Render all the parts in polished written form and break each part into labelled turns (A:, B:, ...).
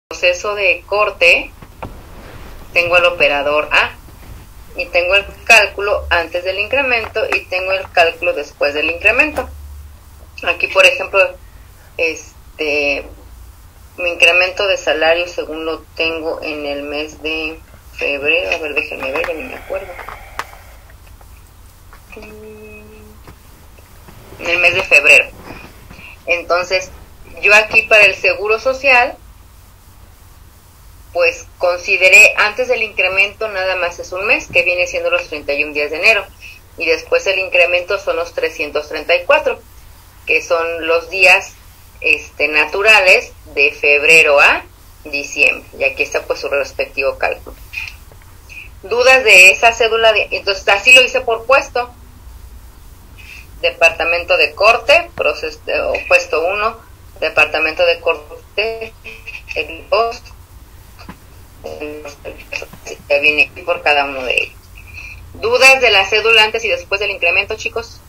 A: proceso de corte, tengo el operador A y tengo el cálculo antes del incremento y tengo el cálculo después del incremento. Aquí, por ejemplo, mi incremento de salario, según lo tengo en el mes de febrero, a ver, déjenme ver, ya ni me acuerdo. En el mes de febrero. Entonces, yo aquí para el seguro social, pues consideré antes del incremento nada más es un mes, que viene siendo los 31 días de enero, y después el incremento son los 334, que son los días naturales de febrero a diciembre, y aquí está pues su respectivo cálculo. ¿Dudas de esa cédula? Entonces así lo hice por puesto. Departamento de corte, puesto 1, departamento de corte, el 2, ya viene aquí por cada uno de ellos. ¿Dudas de la cédula antes y después del incremento, chicos?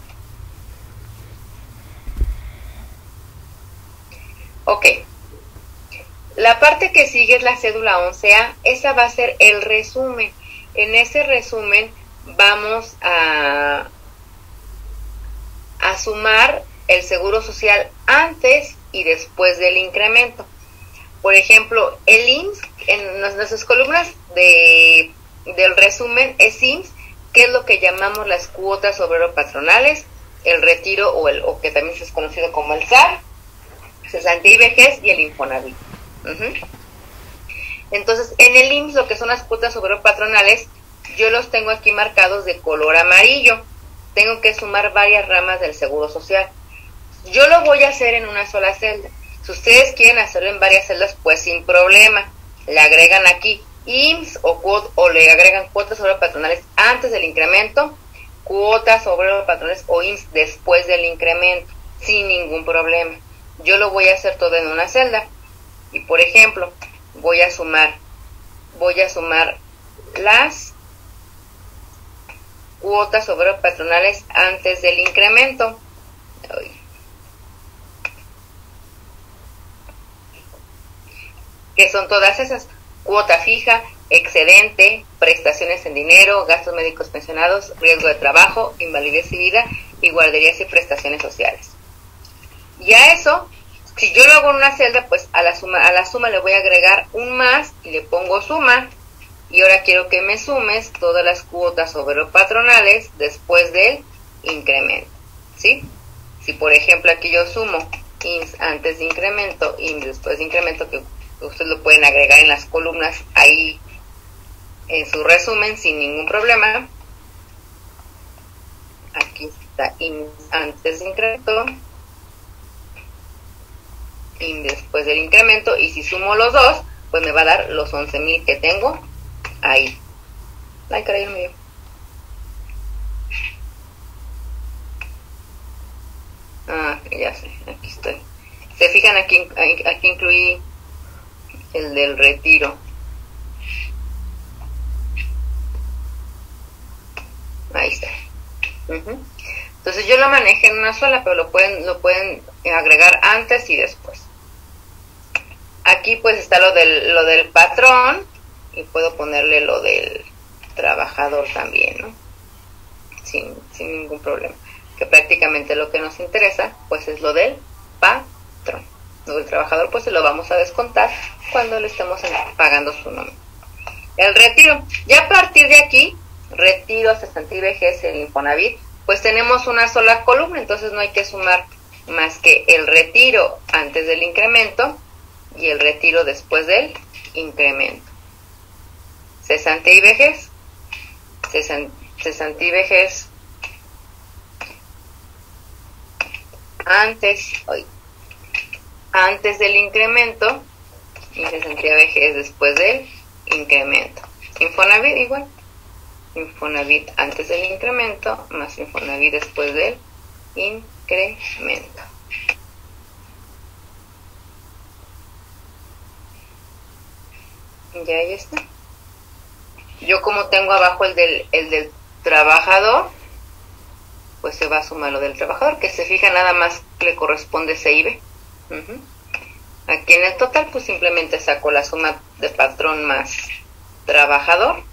A: Ok. La parte que sigue es la cédula 11A. Esa va a ser el resumen. En ese resumen vamos a sumar el seguro social antes y después del incremento. Por ejemplo, el IMSS, en nuestras columnas del resumen es IMSS, que es lo que llamamos las cuotas obrero-patronales, el retiro o que también es conocido como el SAR, cesantía y vejez, y el Infonavit. Entonces, en el IMSS, lo que son las cuotas obrero-patronales, yo los tengo aquí marcados de color amarillo. Tengo que sumar varias ramas del seguro social. Yo lo voy a hacer en una sola celda. Si ustedes quieren hacerlo en varias celdas, pues sin problema. Le agregan aquí IMSS o le agregan cuotas obrero-patronales antes del incremento, cuotas obrero-patronales o IMSS después del incremento, sin ningún problema. Yo lo voy a hacer todo en una celda. Y por ejemplo, voy a sumar las cuotas obrero-patronales antes del incremento. Que son todas esas: cuota fija, excedente, prestaciones en dinero, gastos médicos pensionados, riesgo de trabajo, invalidez y vida, y guarderías y prestaciones sociales. Y a eso, si yo lo hago en una celda, pues a la suma le voy a agregar un más y le pongo suma. Y ahora quiero que me sumes todas las cuotas obrero-patronales después del incremento, ¿sí? Si por ejemplo aquí yo sumo IMSS antes de incremento, IMSS después de incremento, que ustedes lo pueden agregar en las columnas ahí en su resumen sin ningún problema. Aquí está IMSS antes de incremento, IMSS después del incremento, y si sumo los dos, pues me va a dar los 11,000 que tengo ahí. Ay, caray, no me dio. Ya sé, aquí estoy. Se fijan, aquí incluí el del retiro. Ahí está. Entonces yo lo manejé en una sola, pero lo pueden agregar antes y después. Aquí pues está lo del patrón, y puedo ponerle lo del trabajador también, ¿no? Sin ningún problema. Que prácticamente lo que nos interesa pues es lo del patrón. Lo del trabajador pues se lo vamos a descontar cuando le estemos pagando su nómina. El retiro, ya a partir de aquí, retiro, cesantía y vejez, el Infonavit, pues tenemos una sola columna, entonces no hay que sumar más que el retiro antes del incremento y el retiro después del incremento. Cesantía y vejez, cesantía y vejez antes del incremento, y cesantía y vejez después del incremento. Infonavit igual, Infonavit antes del incremento más Infonavit después del incremento. Ya ahí está. Yo como tengo abajo el del trabajador, pues se va a sumar lo del trabajador, que se fija nada más le corresponde CIB. Aquí en el total pues simplemente saco la suma de patrón más trabajador.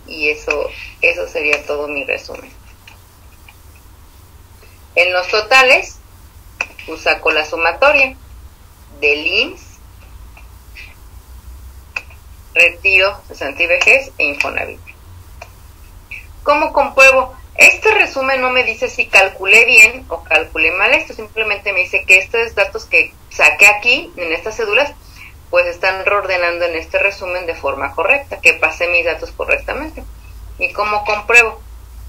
A: Y eso sería todo mi resumen. En los totales pues saco la sumatoria del IMSS, retiro, cesantía y vejez e Infonavit. ¿Cómo compruebo? Este resumen no me dice si calculé bien o calculé mal esto, simplemente me dice que estos datos que saqué aquí, en estas cédulas, pues están reordenando en este resumen de forma correcta, que pasé mis datos correctamente. ¿Y cómo compruebo?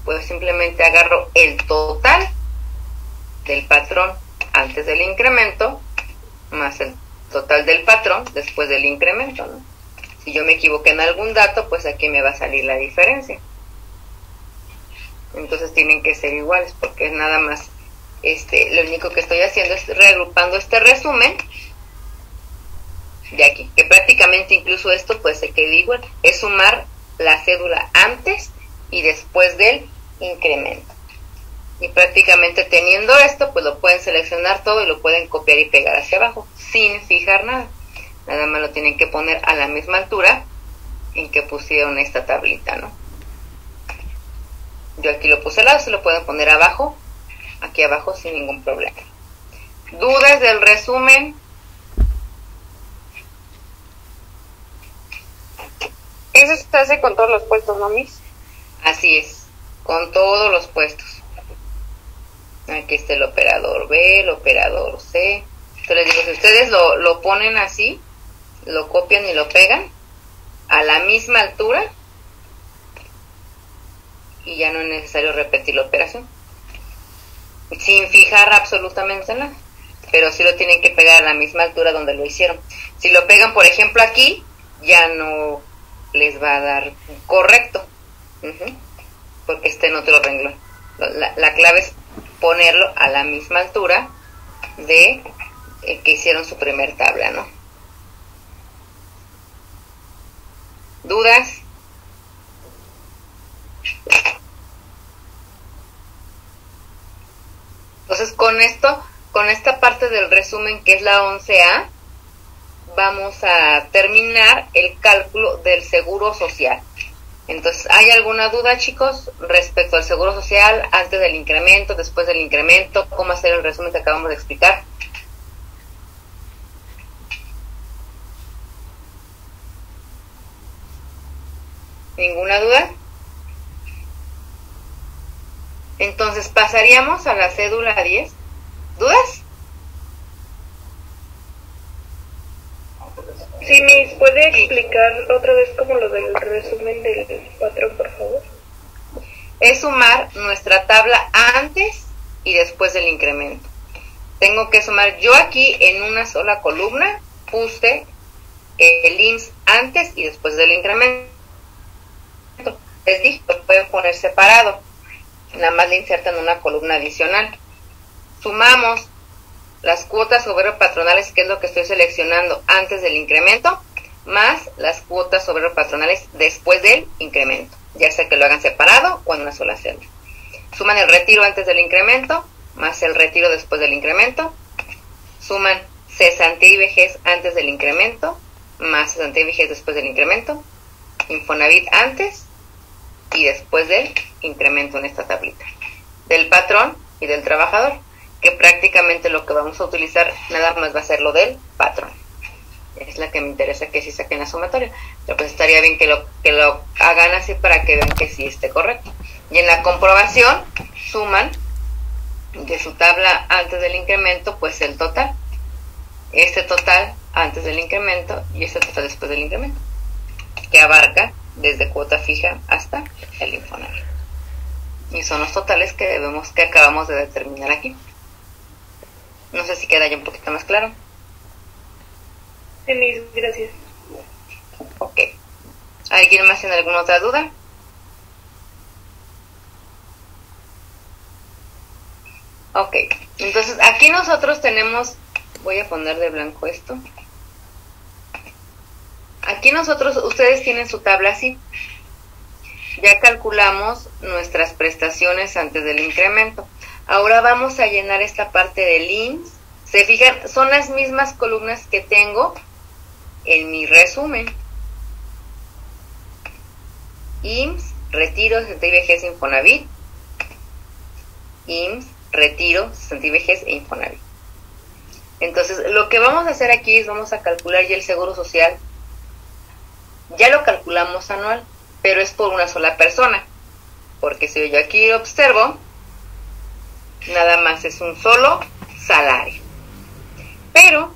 A: Pues simplemente agarro el total del patrón antes del incremento, más el total del patrón después del incremento, ¿no? Si yo me equivoqué en algún dato, pues aquí me va a salir la diferencia. Entonces tienen que ser iguales, porque es nada más, lo único que estoy haciendo es reagrupando este resumen de aquí, que prácticamente incluso esto pues se queda igual, es sumar la cédula antes y después del incremento. Y prácticamente teniendo esto, pues lo pueden seleccionar todo y lo pueden copiar y pegar hacia abajo, sin fijar nada. Nada más lo tienen que poner a la misma altura en que pusieron esta tablita, ¿no? Yo aquí lo puse al lado, se lo pueden poner abajo, aquí abajo sin ningún problema. ¿Dudas del resumen?
B: Eso se hace con todos los puestos, ¿no, Miss?
A: Así es, con todos los puestos. Aquí está el operador B, el operador C. Entonces les digo, si ustedes lo ponen así, lo copian y lo pegan a la misma altura, y ya no es necesario repetir la operación sin fijar absolutamente nada, pero sí lo tienen que pegar a la misma altura donde lo hicieron. Si lo pegan por ejemplo aquí, ya no les va a dar correcto, porque está en otro renglón. La clave es ponerlo a la misma altura de que hicieron su primer tabla, ¿no? ¿Dudas? Entonces con esta parte del resumen que es la 11A, vamos a terminar el cálculo del seguro social. Entonces, ¿hay alguna duda, chicos, respecto al seguro social, antes del incremento, después del incremento? ¿Cómo hacer el resumen que acabamos de explicar? ¿Ninguna duda? Entonces pasaríamos a la cédula 10. ¿Dudas?
B: Sí, Miss, ¿puede explicar otra vez como lo del resumen del patrón, por favor?
A: Es sumar nuestra tabla antes y después del incremento. Tengo que sumar, yo aquí en una sola columna puse el IMSS antes y después del incremento. Les dije, lo pueden poner separado. Nada más le insertan una columna adicional. Sumamos las cuotas obrero-patronales, que es lo que estoy seleccionando antes del incremento, más las cuotas obrero-patronales después del incremento, ya sea que lo hagan separado o en una sola celda. Suman el retiro antes del incremento, más el retiro después del incremento. Suman cesantía y vejez antes del incremento, más cesantía y vejez después del incremento. Infonavit antes y después del incremento en esta tablita. Del patrón y del trabajador, que prácticamente lo que vamos a utilizar nada más va a ser lo del patrón. Es la que me interesa que sí saquen la sumatoria, pero pues estaría bien que lo hagan así para que vean que sí esté correcto. Y en la comprobación suman de su tabla antes del incremento pues el total, este total antes del incremento y este total después del incremento, que abarca desde cuota fija hasta el Infonavit. Y son los totales que acabamos de determinar aquí. No sé si queda ya un poquito más claro.
B: Sí, Miss, gracias.
A: Ok. ¿Alguien más tiene alguna otra duda? Ok. Entonces aquí nosotros tenemos, voy a poner de blanco esto. Aquí ustedes tienen su tabla así. Ya calculamos nuestras prestaciones antes del incremento. Ahora vamos a llenar esta parte del IMSS. Se fijan, son las mismas columnas que tengo en mi resumen. IMSS, retiro, cesantía y vejez, Infonavit. IMSS, retiro, cesantía y vejez e Infonavit. Entonces, lo que vamos a hacer aquí es vamos a calcular ya el seguro social. Ya lo calculamos anual, pero es por una sola persona. Porque si yo aquí observo, nada más es un solo salario. Pero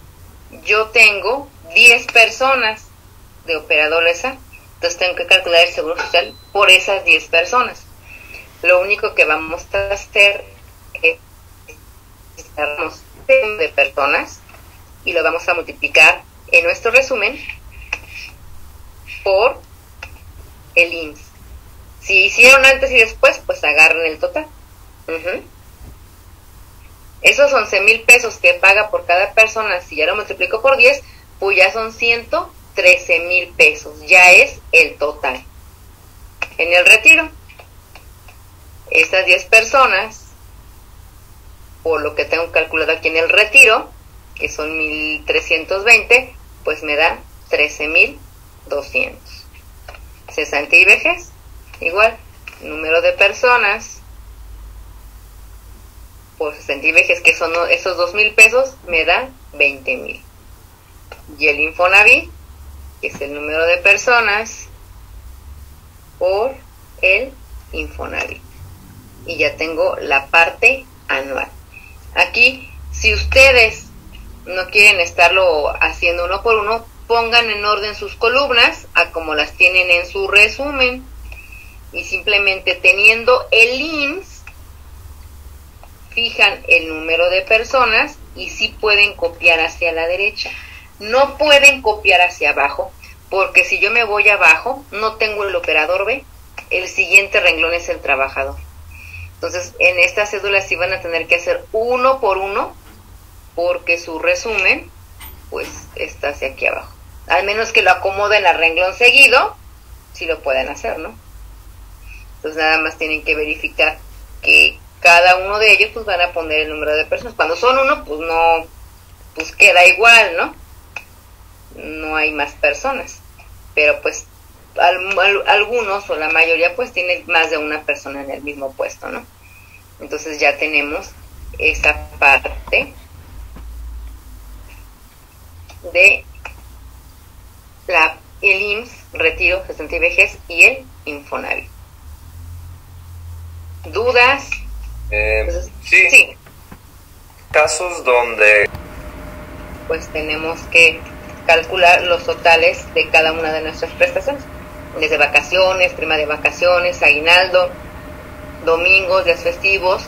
A: yo tengo 10 personas de operadores A, entonces tengo que calcular el seguro social por esas 10 personas. Lo único que vamos a hacer es darnos de personas y lo vamos a multiplicar en nuestro resumen por el IMSS. Si hicieron antes y después, pues agarren el total. Esos 11,000 pesos que paga por cada persona, si ya lo multiplico por 10, pues ya son 113,000 pesos. Ya es el total. En el retiro, estas 10 personas, por lo que tengo calculado aquí en el retiro, que son 1,320, pues me dan 13,200. Cesantía y vejez, igual, número de personas por cesantía y vejez, que son esos 2,000 pesos, me dan 20,000. Y el Infonavit, que es el número de personas por el Infonavit. Y ya tengo la parte anual. Aquí, si ustedes no quieren estarlo haciendo uno por uno, pongan en orden sus columnas a como las tienen en su resumen. Y simplemente teniendo el IMSS, fijan el número de personas y sí pueden copiar hacia la derecha. No pueden copiar hacia abajo, porque si yo me voy abajo, no tengo el operador B. El siguiente renglón es el trabajador. Entonces, en estas cédulas sí van a tener que hacer uno por uno, porque su resumen, pues, está hacia aquí abajo. Al menos que lo acomoden a renglón seguido, sí lo pueden hacer, ¿no? Entonces, nada más tienen que verificar que cada uno de ellos, pues, van a poner el número de personas. Cuando son uno, pues, no, pues, queda igual, ¿no? No hay más personas. Pero, pues, algunos o la mayoría, pues, tienen más de una persona en el mismo puesto, ¿no? Entonces ya tenemos esa parte de el IMSS, retiro, cesantía y vejez y el Infonavit. ¿Dudas?
C: Sí. Casos donde
A: pues tenemos que calcular los totales de cada una de nuestras prestaciones, desde vacaciones, prima de vacaciones, aguinaldo, domingos, días festivos,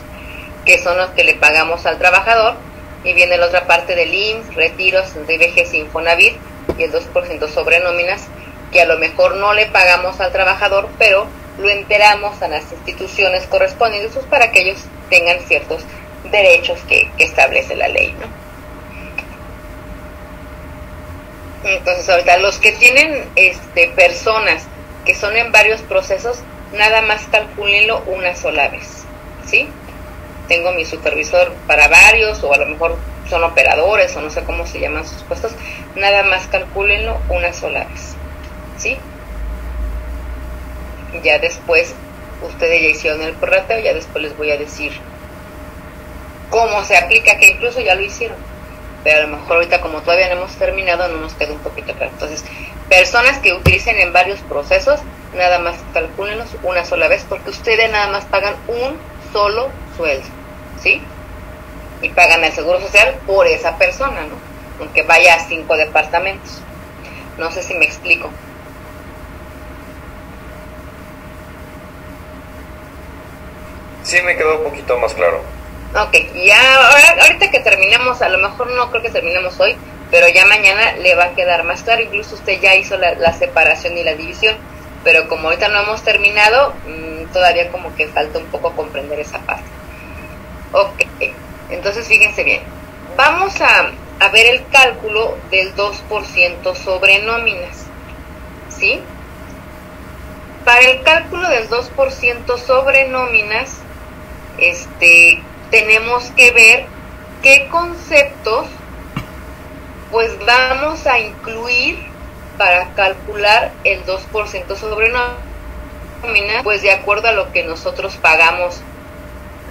A: que son los que le pagamos al trabajador, y viene la otra parte del IMSS, retiros, de vejez y Infonavit, y el 2% sobre nóminas, que a lo mejor no le pagamos al trabajador, pero lo enteramos a las instituciones correspondientes, pues, para que ellos tengan ciertos derechos que establece la ley, ¿no? Entonces, ahorita los que tienen personas que son en varios procesos, nada más calcúlenlo una sola vez, ¿sí? Tengo mi supervisor para varios, o a lo mejor son operadores, o no sé cómo se llaman sus puestos, nada más calcúlenlo una sola vez, ¿sí? Ya después, ustedes ya hicieron el prorrateo, ya después les voy a decir cómo se aplica, que incluso ya lo hicieron, pero a lo mejor ahorita como todavía no hemos terminado, no nos queda un poquito claro. Entonces, personas que utilicen en varios procesos, nada más calcúlenlos una sola vez, porque ustedes nada más pagan un solo sueldo, ¿sí? Y pagan el seguro social por esa persona, ¿no? Aunque vaya a 5 departamentos. No sé si me explico.
C: sí me quedó un poquito más claro.
A: Ok, ya ahorita que terminemos, a lo mejor no creo que terminemos hoy, pero ya mañana le va a quedar más claro. Incluso usted ya hizo la separación y la división, pero como ahorita no hemos terminado, todavía como que falta un poco comprender esa parte. Ok, entonces fíjense bien, vamos a ver el cálculo del 2% sobre nóminas, ¿sí? Para el cálculo del 2% sobre nóminas, tenemos que ver qué conceptos pues vamos a incluir para calcular el 2% sobre nómina, pues de acuerdo a lo que nosotros pagamos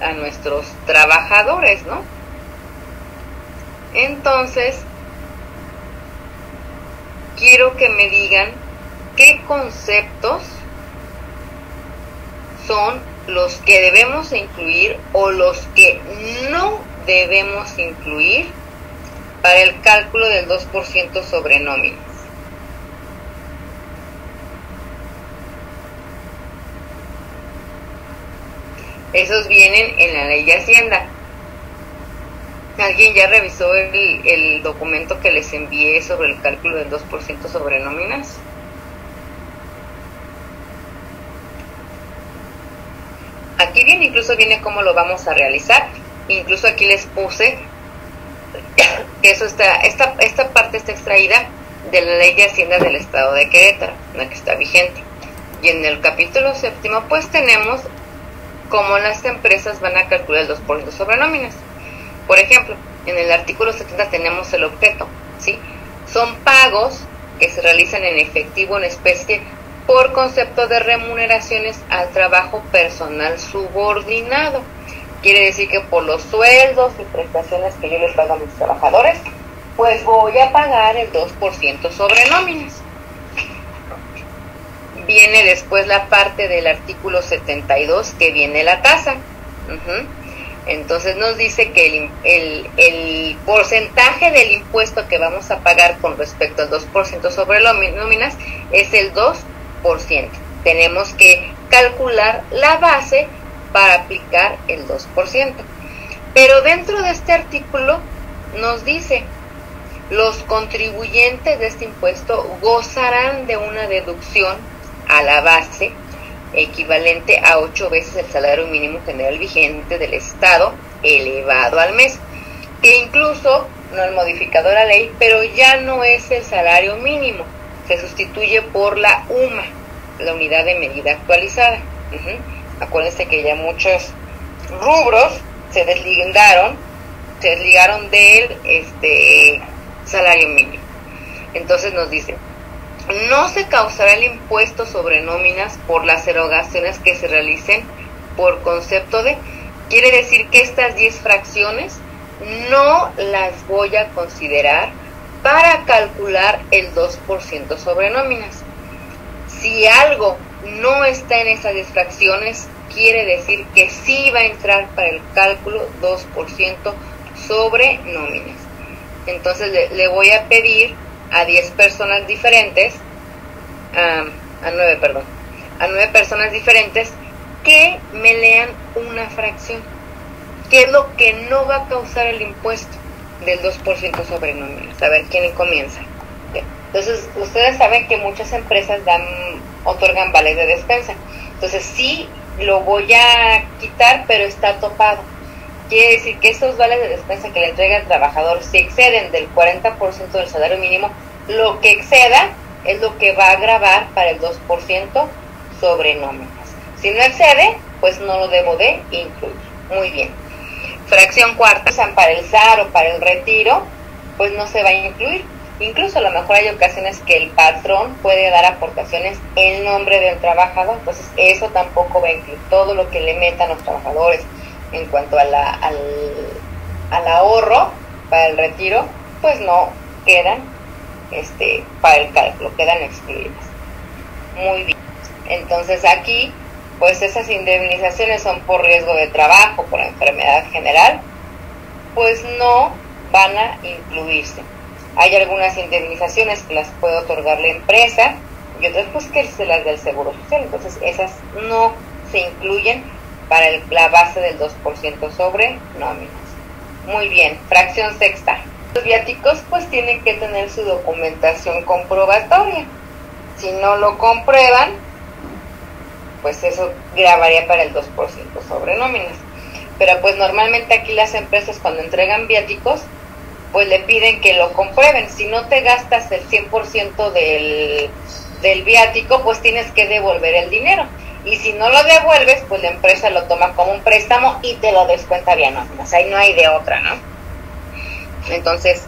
A: a nuestros trabajadores, ¿no? Entonces, quiero que me digan qué conceptos son los que debemos incluir o los que no debemos incluir para el cálculo del 2% sobre nóminas. Esos vienen en la ley de Hacienda. ¿Alguien ya revisó el documento que les envié sobre el cálculo del 2% sobre nóminas? Aquí viene, incluso viene cómo lo vamos a realizar. Incluso aquí les puse que esta parte está extraída de la ley de Hacienda del Estado de Querétaro, la que está vigente. Y en el capítulo 7 pues tenemos cómo las empresas van a calcular el 2% sobre nóminas. Por ejemplo, en el artículo 70 tenemos el objeto, ¿sí? Son pagos que se realizan en efectivo o en especie por concepto de remuneraciones al trabajo personal subordinado. Quiere decir que por los sueldos y prestaciones que yo les pago a mis trabajadores, pues voy a pagar el 2% sobre nóminas. Viene después la parte del artículo 72 que viene la tasa. Entonces nos dice que el porcentaje del impuesto que vamos a pagar con respecto al 2% sobre nóminas es el 2%. Tenemos que calcular la base para aplicar el 2%. Pero dentro de este artículo nos dice: los contribuyentes de este impuesto gozarán de una deducción a la base equivalente a 8 veces el salario mínimo general vigente del Estado elevado al mes, que incluso no es modificado la ley, pero ya no es el salario mínimo, se sustituye por la UMA, la unidad de medida actualizada. Acuérdense que ya muchos rubros se desligaron del salario mínimo. Entonces nos dice: no se causará el impuesto sobre nóminas por las erogaciones que se realicen por concepto de. Quiere decir que estas 10 fracciones no las voy a considerar para calcular el 2% sobre nóminas. Si algo no está en esas 10 fracciones, quiere decir que sí va a entrar para el cálculo 2% sobre nóminas. Entonces le voy a pedir a 10 personas diferentes, a 9 personas diferentes, que me lean una fracción. ¿Qué es lo que no va a causar el impuesto del 2% sobre nóminas? A ver, ¿quién comienza? Entonces, ustedes saben que muchas empresas otorgan vales de despensa. Entonces, sí lo voy a quitar, pero está topado. Quiere decir que esos vales de despensa que le entrega el trabajador, si exceden del 40% del salario mínimo, lo que exceda es lo que va a gravar para el 2% sobre nóminas. Si no excede, pues no lo debo de incluir. Muy bien. Fracción cuarta, para el SAR o para el retiro, pues no se va a incluir. Incluso a lo mejor hay ocasiones que el patrón puede dar aportaciones en nombre del trabajador, entonces eso tampoco va a incluir. Todo lo que le metan los trabajadores en cuanto al ahorro para el retiro, pues no quedan para el cálculo, quedan excluidas. Muy bien. Entonces aquí, pues esas indemnizaciones son por riesgo de trabajo, por enfermedad general, pues no van a incluirse. Hay algunas indemnizaciones que las puede otorgar la empresa y otras pues que se las del Seguro Social. Entonces esas no se incluyen para la base del 2% sobre nóminas. Muy bien. Fracción sexta. Los viáticos pues tienen que tener su documentación comprobatoria. Si no lo comprueban, pues eso grabaría para el 2% sobre nóminas. Pero pues normalmente aquí las empresas cuando entregan viáticos, pues le piden que lo comprueben. Si no te gastas el 100% del viático, pues tienes que devolver el dinero. Y si no lo devuelves, pues la empresa lo toma como un préstamo y te lo descuenta vía nómina. O sea, ahí no hay de otra, ¿no? Entonces,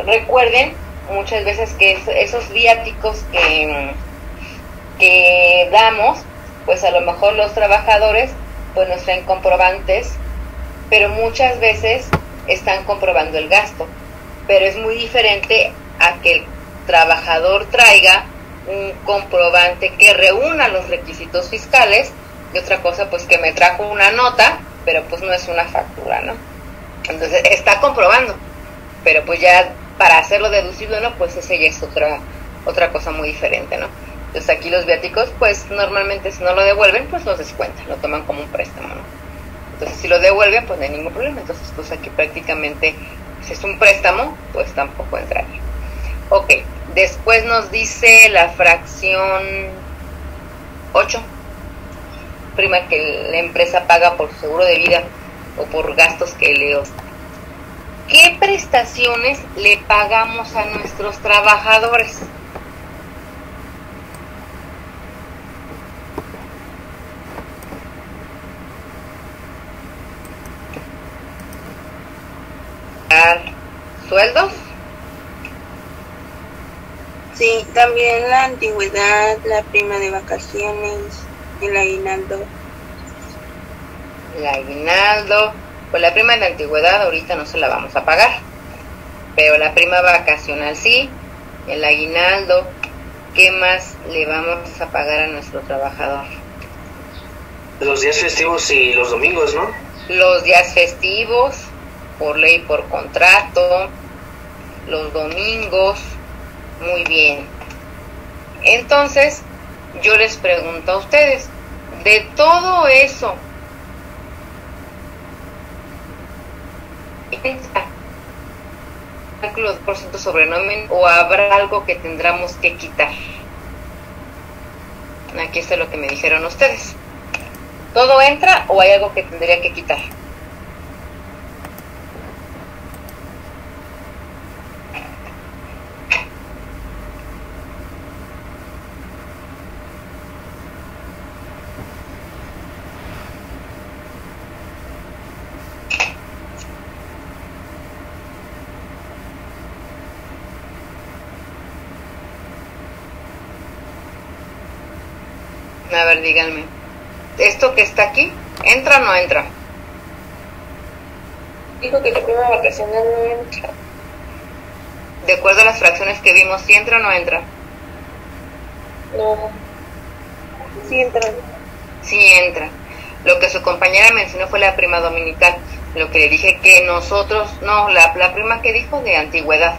A: recuerden muchas veces que esos viáticos que damos, pues a lo mejor los trabajadores pues nos traen comprobantes, pero muchas veces están comprobando el gasto. Pero es muy diferente a que el trabajador traiga un comprobante que reúna los requisitos fiscales, y otra cosa pues que me trajo una nota, pero pues no es una factura, ¿no? Entonces está comprobando, pero pues ya para hacerlo deducible, ¿no? Pues ese ya es otra cosa muy diferente, ¿no? Entonces aquí los viáticos pues normalmente si no lo devuelven pues los descuentan, lo toman como un préstamo, ¿no? Entonces si lo devuelven pues no hay ningún problema. Entonces pues aquí prácticamente si es un préstamo pues tampoco entraría. Ok, después nos dice la fracción 8, prima que la empresa paga por seguro de vida o por gastos que leo. ¿Qué prestaciones le pagamos a nuestros trabajadores? ¿Sueldos?
D: Sí, también la antigüedad, la prima de vacaciones, el aguinaldo.
A: El aguinaldo, pues la prima de antigüedad ahorita no se la vamos a pagar, pero la prima vacacional sí, el aguinaldo. ¿Qué más le vamos a pagar a nuestro trabajador?
E: Los días festivos y los domingos, ¿no?
A: Los días festivos, por ley, por contrato, los domingos. Muy bien. Entonces, yo les pregunto a ustedes, de todo eso, cálculo 2% sobre nómina, o habrá algo que tendremos que quitar. Aquí está lo que me dijeron ustedes. ¿Todo entra o hay algo que tendría que quitar? A ver, díganme. ¿Esto que está aquí, entra o no entra?
B: Dijo que la prima vacacional no entra.
A: De acuerdo a las fracciones que vimos, ¿sí entra o no entra?
B: No. Sí entra.
A: Sí entra. Lo que su compañera mencionó fue la prima dominical. Lo que le dije que nosotros, no, la prima que dijo de antigüedad.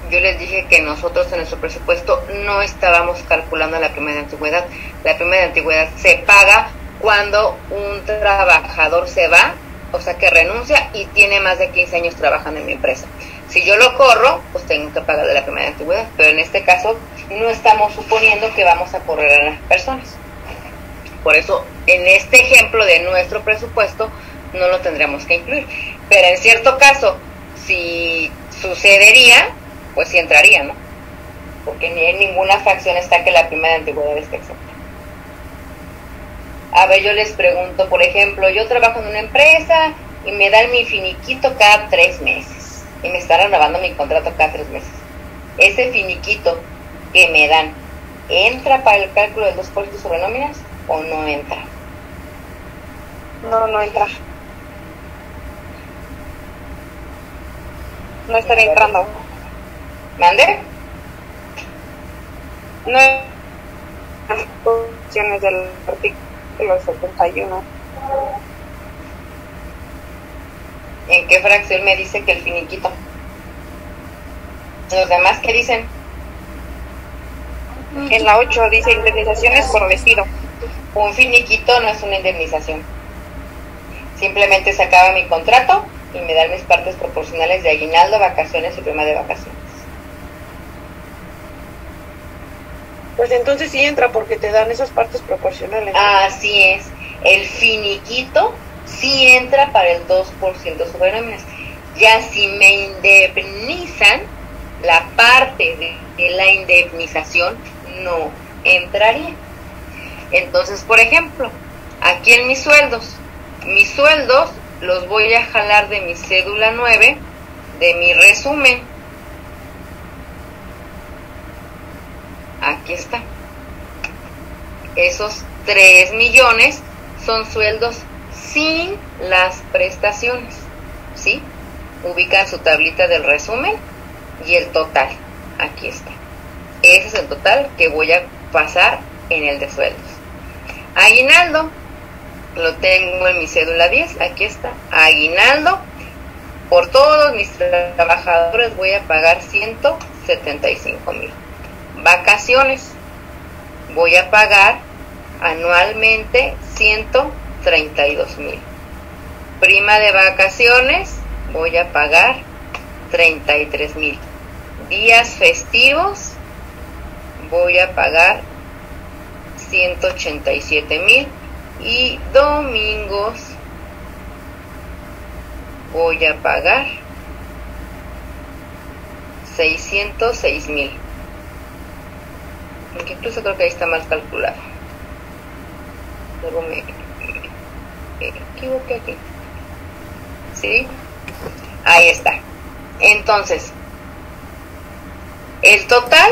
A: Yo les dije que nosotros en nuestro presupuesto no estábamos calculando la prima de antigüedad. La prima de antigüedad se paga cuando un trabajador se va, o sea que renuncia y tiene más de 15 años trabajando en mi empresa. Si yo lo corro, pues tengo que pagar de la prima de antigüedad, pero en este caso no estamos suponiendo que vamos a correr a las personas. Por eso, en este ejemplo de nuestro presupuesto, no lo tendremos que incluir. Pero en cierto caso, si sucedería, pues sí entraría, ¿no? Porque ni en ninguna fracción está que la prima de antigüedad esté exenta. A ver, yo les pregunto, por ejemplo, yo trabajo en una empresa y me dan mi finiquito cada 3 meses. Y me están renovando mi contrato cada 3 meses. Ese finiquito que me dan, ¿entra para el cálculo del 2% sobre nóminas o no entra?
D: No, no entra. No estaría entrando.
A: ¿Mande?
D: No hay opciones del artículo 71.
A: ¿En qué fracción me dice que el finiquito? ¿Los demás qué dicen?
D: En la 8 dice indemnizaciones por despido.
A: Un finiquito no es una indemnización. Simplemente se acaba mi contrato y me dan mis partes proporcionales de aguinaldo, vacaciones y prima de vacaciones.
D: Pues entonces sí entra porque te dan esas partes proporcionales.
A: Así es. El finiquito sí entra para el 2% sobre nóminas. Ya si me indemnizan, la parte de la indemnización no entraría. Entonces, por ejemplo, aquí en mis sueldos los voy a jalar de mi cédula 9, de mi resumen. Aquí está. Esos 3 millones son sueldos sin las prestaciones, ¿sí? Ubican su tablita del resumen y el total. Aquí está. Ese es el total que voy a pasar en el de sueldos. Aguinaldo, lo tengo en mi cédula 10, aquí está. Aguinaldo, por todos mis trabajadores voy a pagar 175,000. Vacaciones, voy a pagar anualmente 132,000. Prima de vacaciones, voy a pagar 33,000. Días festivos, voy a pagar 187,000. Y domingos voy a pagar 606,000. Incluso creo que ahí está mal calculado. Luego me equivoqué aquí. ¿Sí? Ahí está. Entonces, el total,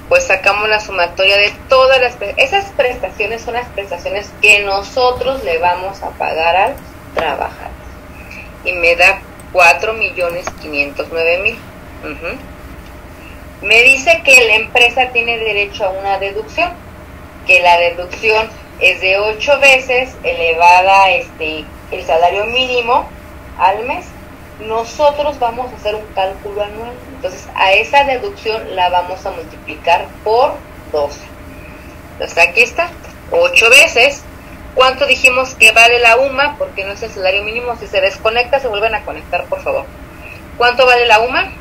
A: pues sacamos la sumatoria de todas esas prestaciones. Son las prestaciones que nosotros le vamos a pagar al trabajador. Y me da 4,509,000. Me dice que la empresa tiene derecho a una deducción, que la deducción es de 8 veces elevada el salario mínimo al mes. Nosotros vamos a hacer un cálculo anual. Entonces, a esa deducción la vamos a multiplicar por 12. Entonces, aquí está, 8 veces. ¿Cuánto dijimos que vale la UMA? Porque no es el salario mínimo. Si se desconecta, se vuelven a conectar, por favor. ¿Cuánto vale la UMA?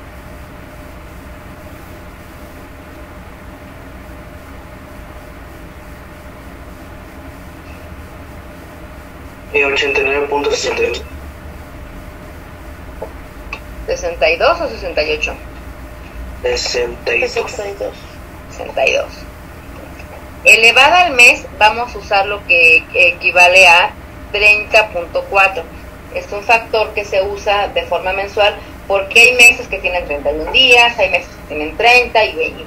E: $89.62.
A: ¿62 o 68?
E: 62.
A: 62. Elevada al mes, vamos a usar lo que equivale a 30.4. Es un factor que se usa de forma mensual porque hay meses que tienen 31 días, hay meses que tienen 30 y 20.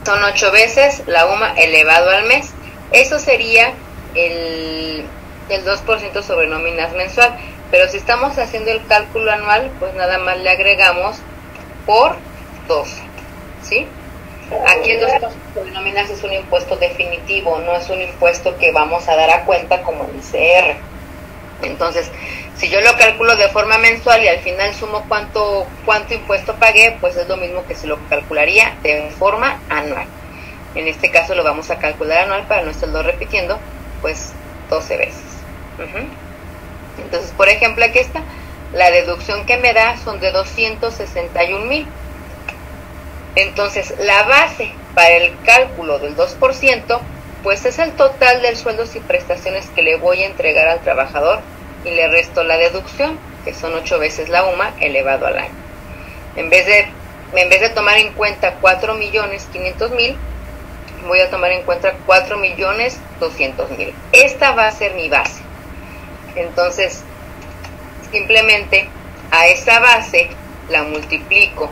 A: Son 8 veces la UMA elevado al mes. Eso sería el 2% sobre nóminas mensual. Pero si estamos haciendo el cálculo anual, pues nada más le agregamos por 12, ¿sí? Aquí el 2% sobre nóminas es un impuesto definitivo, no es un impuesto que vamos a dar a cuenta como el ICR. Entonces, si yo lo calculo de forma mensual y al final sumo cuánto impuesto pagué, pues es lo mismo que si lo calcularía de forma anual. En este caso lo vamos a calcular anual para no estarlo repitiendo, pues 12 veces. Entonces, por ejemplo, aquí está, la deducción que me da son de 261,000. Entonces, la base para el cálculo del 2%, pues es el total del sueldos y prestaciones que le voy a entregar al trabajador y le resto la deducción, que son 8 veces la UMA elevado al año. En vez de tomar en cuenta 4,500,000, voy a tomar en cuenta 4,200,000. Esta va a ser mi base. Entonces, simplemente a esa base la multiplico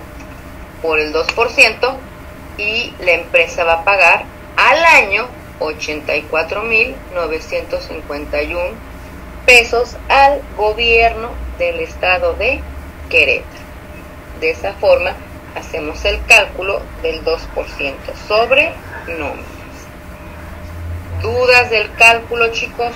A: por el 2% y la empresa va a pagar al año 84,951 pesos al gobierno del estado de Querétaro. De esa forma hacemos el cálculo del 2% sobre nóminas. ¿Dudas del cálculo, chicos?